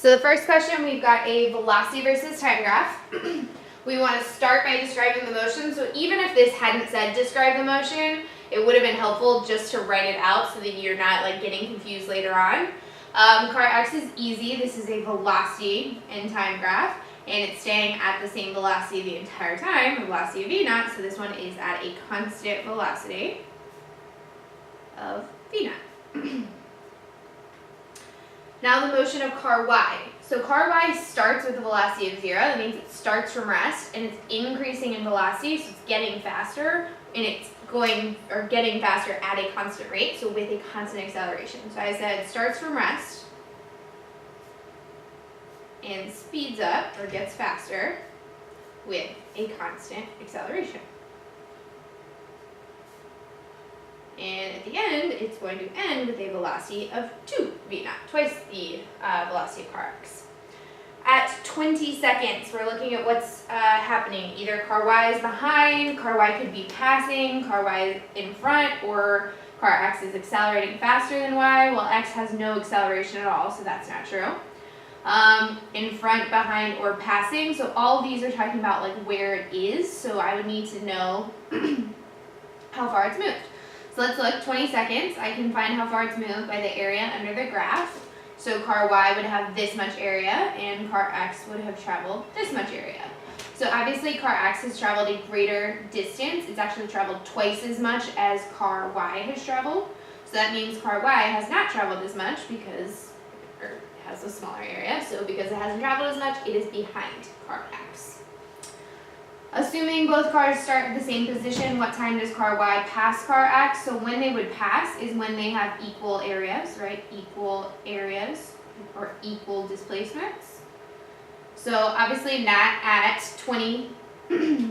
So the first question, we've got a velocity versus time graph. We want to start by describing the motion. So even if this hadn't said describe the motion, it would have been helpful just to write it out so that you're not like getting confused later on. Car X is easy. This is a velocity in time graph, and it's staying at the same velocity the entire time, the velocity of v naught. So this one is at a constant velocity of v naught. Now the motion of car Y. So car Y starts with a velocity of 0. That means it starts from rest and it's increasing in velocity, so it's getting faster, and it's going or getting faster at a constant rate, so with a constant acceleration. So I said it starts from rest and speeds up or gets faster with a constant acceleration. And at the end, it's going to end with a velocity of 2 v naught, twice the velocity of car X. At 20 seconds, we're looking at what's happening. Either car Y is behind, car Y could be passing, car Y is in front, or car X is accelerating faster than Y. Well, X has no acceleration at all, so that's not true. In front, behind, or passing. So all of these are talking about like where it is, so I would need to know how far it's moved. So let's look, 20 seconds, I can find how far it's moved by the area under the graph. So car Y would have this much area, and car X would have traveled this much area. So obviously car X has traveled a greater distance. It's actually traveled twice as much as car Y has traveled. So that means car Y has not traveled as much because it has a smaller area. So because it hasn't traveled as much, it is behind car X. Assuming both cars start at the same position, what time does car Y pass car X? So when they would pass is when they have equal areas, right? Equal areas or equal displacements. So obviously not at 20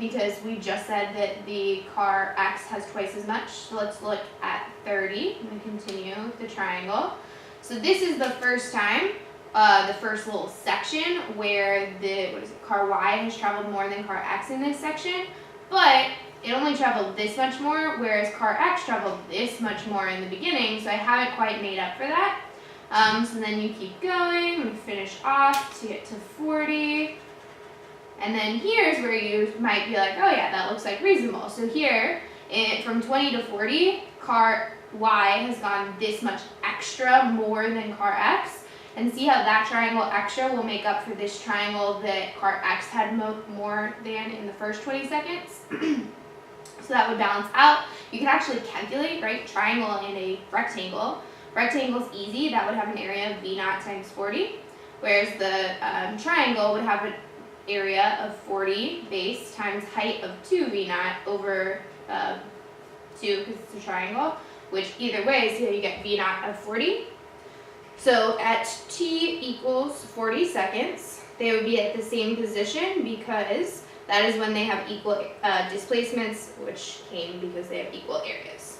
because we just said that the car X has twice as much. So let's look at 30 and continue the triangle. So this is the first time. The first little section where the car Y has traveled more than car X in this section, but it only traveled this much more, whereas car X traveled this much more in the beginning, so I haven't quite made up for that. So then you keep going and finish off to get to 40, and then here's where you might be like, oh yeah, that looks like reasonable. So here, from 20 to 40, car Y has gone this much extra more than car X. And see how that triangle extra will make up for this triangle that car X had more than in the first 20 seconds. So that would balance out. You can actually calculate, right, triangle and a rectangle. Rectangle's easy. That would have an area of v naught times 40, whereas the triangle would have an area of 40 base times height of 2 v naught over 2 because it's a triangle, which either way, so you get v naught of 40. So at t equals 40 seconds, they would be at the same position because that is when they have equal displacements, which came because they have equal areas.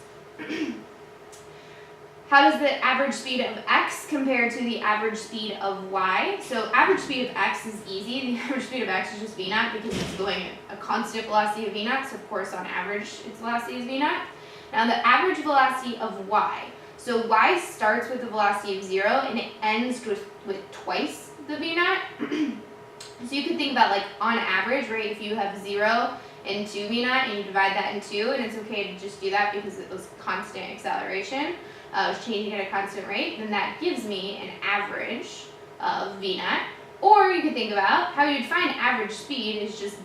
How does the average speed of X compare to the average speed of Y? So average speed of X is easy. The average speed of X is just v naught because it's going at a constant velocity of v naught, so of course on average its velocity is v naught. Now the average velocity of Y. So Y starts with a velocity of 0 and it ends with twice the v naught. So you could think about like on average, right, if you have 0 and 2 v naught and you divide that in 2, and it's okay to just do that because it was constant acceleration, it's changing at a constant rate, then that gives me an average of v naught. Or you could think about how you'd find average speed is just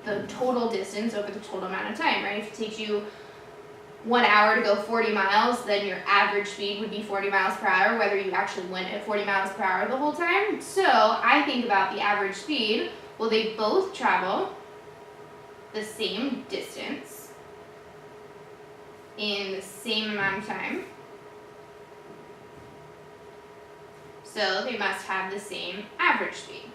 the total distance over the total amount of time, right? If it takes you 1 hour to go 40 miles, then your average speed would be 40 miles per hour, whether you actually went at 40 miles per hour the whole time. So I think about the average speed. Well, they both travel the same distance in the same amount of time. So they must have the same average speed.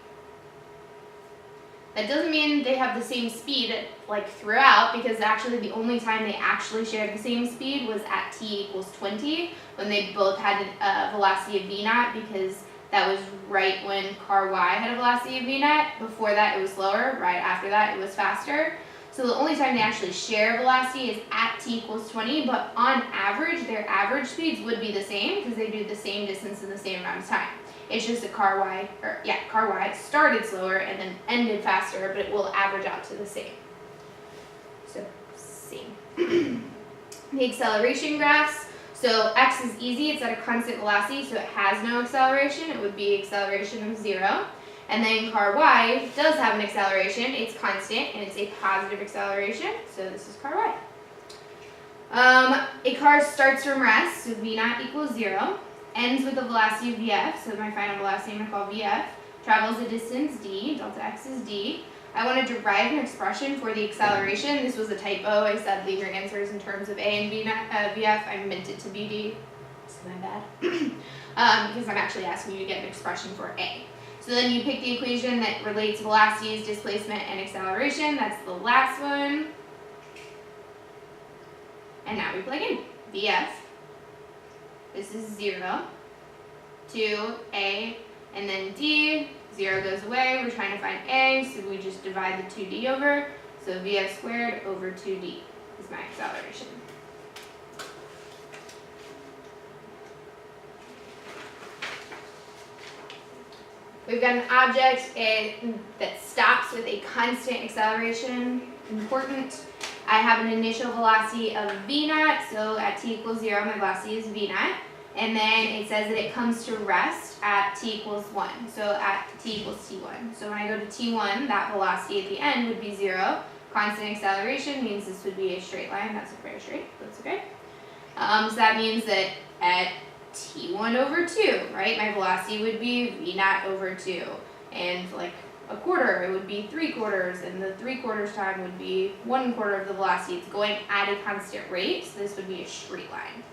That doesn't mean they have the same speed like throughout, because actually the only time they actually shared the same speed was at t equals 20 when they both had a velocity of v naught, because that was right when car Y had a velocity of v naught. Before that it was slower, right after that it was faster. So the only time they actually share velocity is at t equals 20, but on average their average speeds would be the same because they do the same distance in the same amount of time. It's just that car Y started slower and then ended faster, but it will average out to the same. So, same. The acceleration graphs. So x is easy, it's at a constant velocity, so it has no acceleration. It would be acceleration of 0. And then car Y does have an acceleration, it's constant, and it's a positive acceleration, so this is car Y. A car starts from rest, so v naught equals 0, ends with a velocity of vf, so my final velocity I'm going to call vf, travels a distance d, delta x is d. I want to derive an expression for the acceleration. This was a typo. I said leave your answers in terms of a and vf. I meant it to be d. It's my bad. Because I'm actually asking you to get an expression for a. So then you pick the equation that relates velocities, displacement, and acceleration. That's the last one. And now we plug in vf. This is 0 to a, and then d. 0 goes away, we're trying to find a, so we just divide the 2d over. So vf squared over 2d is my acceleration. We've got an object that stops with a constant acceleration. Important. I have an initial velocity of v naught, so at t equals 0, my velocity is v naught. And then it says that it comes to rest at t equals 1, so at t equals t1. So when I go to t1, that velocity at the end would be 0. Constant acceleration means this would be a straight line. That's very straight, that's okay. So that means that at t1 over 2, right, my velocity would be v naught over 2. And like a quarter, it would be 3/4, and the 3/4 time would be 1/4 of the velocity. It's going at a constant rate, so this would be a straight line.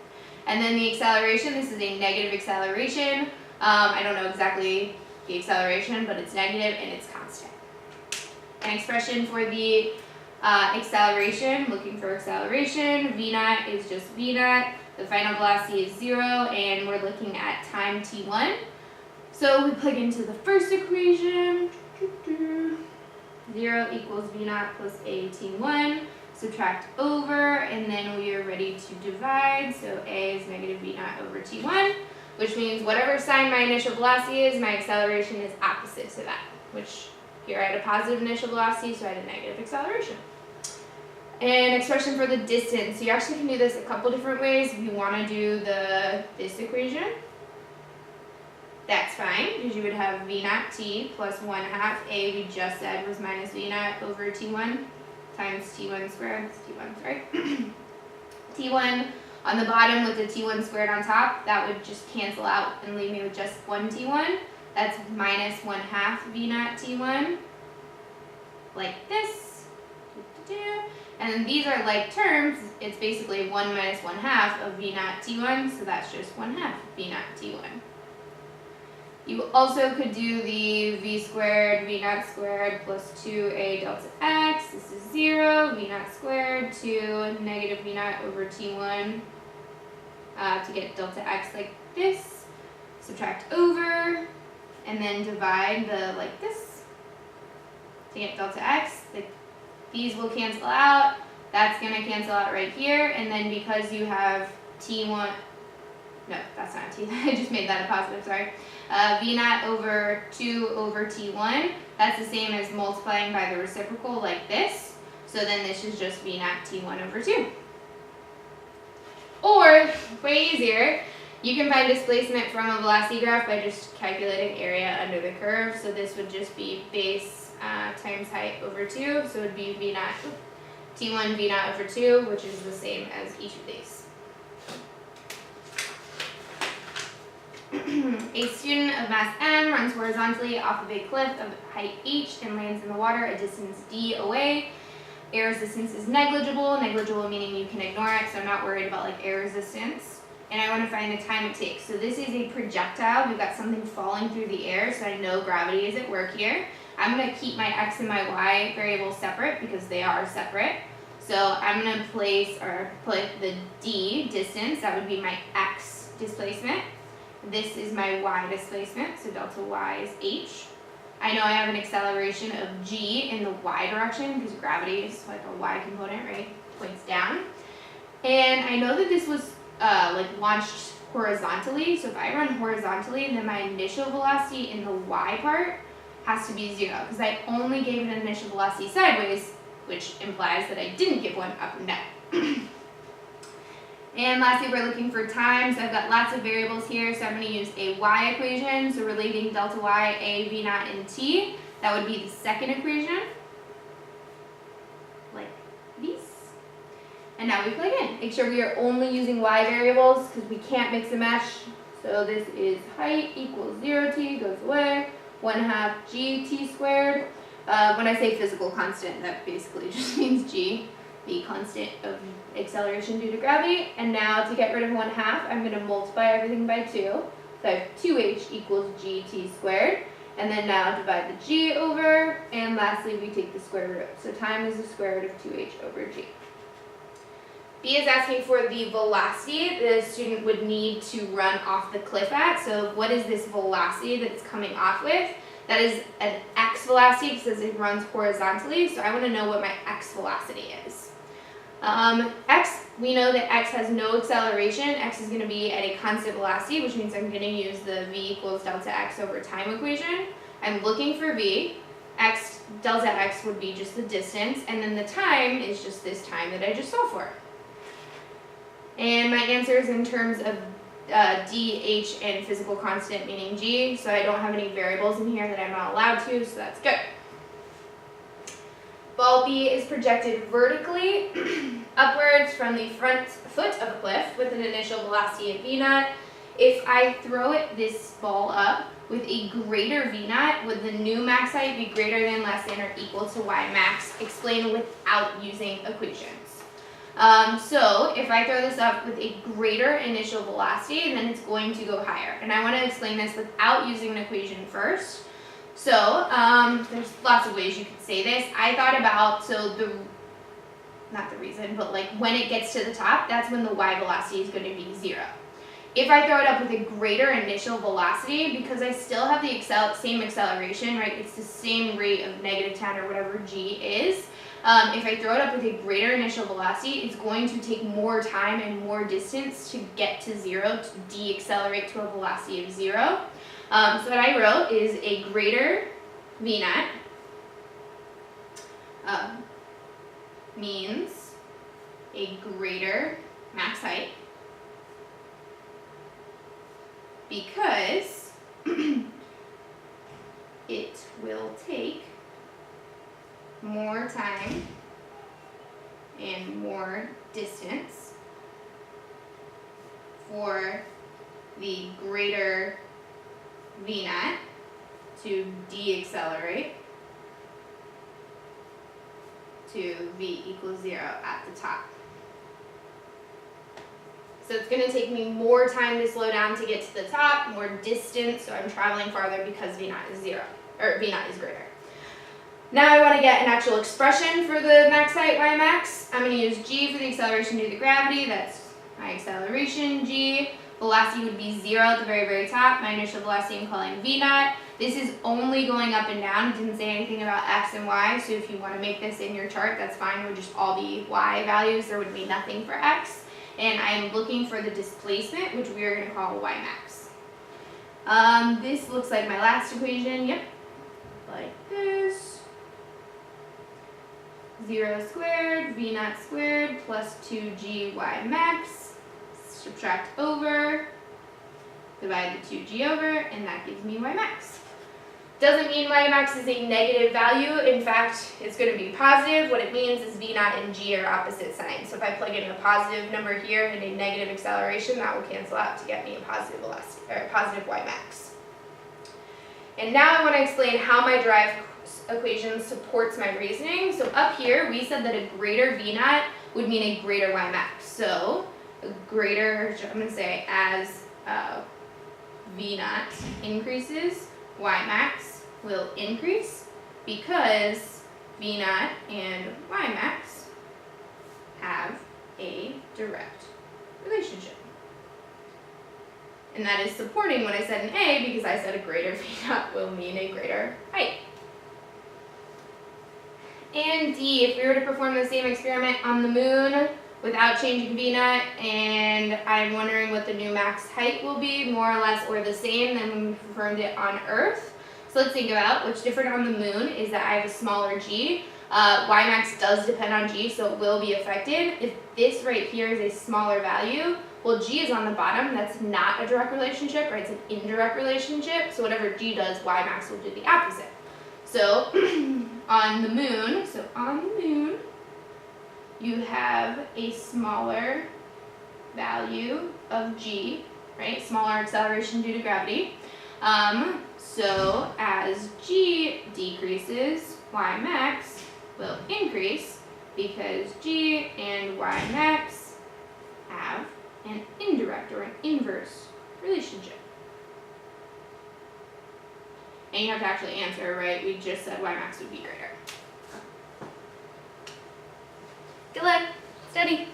And then the acceleration, this is a negative acceleration. I don't know exactly the acceleration, but it's negative and it's constant. An expression for the acceleration, looking for acceleration, v naught is just v naught. The final velocity is 0, and we're looking at time t1. So we plug into the first equation. 0 equals v naught plus a t1. Subtract over, and then we are ready to divide. So a is negative v naught over t1, which means whatever sign my initial velocity is, my acceleration is opposite to that, which here I had a positive initial velocity, so I had a negative acceleration. An expression for the distance. So you actually can do this a couple different ways. If you want to do this equation, that's fine, because you would have v naught t plus 1/2 a we just said was minus v naught over t1. Times t1 squared, it's t1, sorry. t1 on the bottom with the t1 squared on top, that would just cancel out and leave me with just 1 t1. That's minus 1/2 v naught t1, like this. And then these are like terms, it's basically 1 minus 1/2 of v naught t1, so that's just 1/2 v naught t1. You also could do the v squared, v naught squared plus 2a delta x. This is 0, v naught squared to negative v naught over t1 to get delta x like this. Subtract over, and then divide the like this to get delta x. These will cancel out. That's going to cancel out right here. And then because you have t1, no, that's not t, I just made that a positive, sorry. V naught over 2 over t1, that's the same as multiplying by the reciprocal like this. So then this is just v naught t1 over 2. Or, way easier, you can find displacement from a velocity graph by just calculating area under the curve. So this would just be base times height over 2. So it would be v naught t1 v naught over 2, which is the same as each of these. A student of mass m runs horizontally off of a cliff of height h and lands in the water a distance d away. Air resistance is negligible. Negligible meaning you can ignore it, so I'm not worried about like air resistance. And I want to find the time it takes. So this is a projectile. We've got something falling through the air, so I know gravity is at work here. I'm going to keep my x and my y variables separate because they are separate. So I'm going to put the d, distance, that would be my x displacement. This is my y displacement, so delta y is h. I know I have an acceleration of g in the y direction because gravity is like a y component, right? Points down. And I know that this was like launched horizontally. So if I run horizontally, then my initial velocity in the y part has to be 0, because I only gave an initial velocity sideways, which implies that I didn't give one up and down. And lastly, we're looking for time. So I've got lots of variables here, so I'm going to use a y equation. So relating delta y, a, v naught, and t. That would be the second equation, like this. And now we plug in. Make sure we are only using y variables because we can't mix and match. So this is height equals 0t, goes away, 1/2 gt squared. When I say physical constant, that basically just means g, the constant of acceleration due to gravity. And now to get rid of 1/2, I'm going to multiply everything by 2. So I have 2h equals gt squared. And then now divide the g over, and lastly we take the square root. So time is the square root of 2h over g. B is asking for the velocity the student would need to run off the cliff at. So what is this velocity that it's coming off with? That is an x velocity because it runs horizontally. So I want to know what my x velocity is. X, we know that x has no acceleration. X is going to be at a constant velocity, which means I'm going to use the v equals delta x over time equation. I'm looking for v. X, delta x would be just the distance, and then the time is just this time that I just solved for. And my answer is in terms of d, h, and physical constant, meaning g, so I don't have any variables in here that I'm not allowed to, so that's good. Ball B is projected vertically upwards from the front foot of a cliff with an initial velocity of v naught. If I throw this ball up with a greater v naught, would the new max height be greater than, less than, or equal to y max? Explain without using equations. So if I throw this up with a greater initial velocity, then it's going to go higher. And I want to explain this without using an equation first. So there's lots of ways you could say this. I thought about, not the reason, but like when it gets to the top, that's when the y velocity is going to be 0. If I throw it up with a greater initial velocity, because I still have the same acceleration, right? It's the same rate of -10 or whatever g is. If I throw it up with a greater initial velocity, it's going to take more time and more distance to get to 0, to de-accelerate to a velocity of 0. So what I wrote is a greater v naught means a greater max height, because it will take more time and more distance for the greater v naught to de-accelerate to v equals 0 at the top. So it's going to take me more time to slow down to get to the top, more distance, so I'm traveling farther because v naught is 0, or v naught is greater. Now I want to get an actual expression for the max height, y max. I'm going to use g for the acceleration due to gravity. That's my acceleration, g. Velocity would be 0 at the very, very top. My initial velocity I'm calling v naught. This is only going up and down. It didn't say anything about x and y, so if you want to make this in your chart, that's fine. It would just all be y values. There would be nothing for x. And I'm looking for the displacement, which we are going to call y max. This looks like my last equation. Yep, like this. 0 squared, v naught squared, plus 2g y max. Subtract over, divide the 2g over, and that gives me y max. Doesn't mean y max is a negative value. In fact, it's going to be positive. What it means is v naught and g are opposite signs. So if I plug in a positive number here and a negative acceleration, that will cancel out to get me a positive velocity, or a positive y max. And now I want to explain how my derived equation supports my reasoning. So up here, we said that a greater v naught would mean a greater y max. So a greater, I'm going to say as v naught increases, y max will increase, because v naught and y max have a direct relationship. And that is supporting what I said in A, because I said a greater v naught will mean a greater height. And D, if we were to perform the same experiment on the moon, without changing v naught, and I'm wondering what the new max height will be, more or less or the same than when we confirmed it on Earth. So let's think about what's different on the moon is that I have a smaller g. Y max does depend on g, so it will be affected. If this right here is a smaller value, well, g is on the bottom. That's not a direct relationship, right? It's an indirect relationship. So whatever g does, y max will do the opposite. So on the moon, you have a smaller value of g, right? Smaller acceleration due to gravity. So as g decreases, y max will increase because g and y max have an indirect or an inverse relationship. And you have to actually answer, right? We just said y max would be greater. Good luck. Study.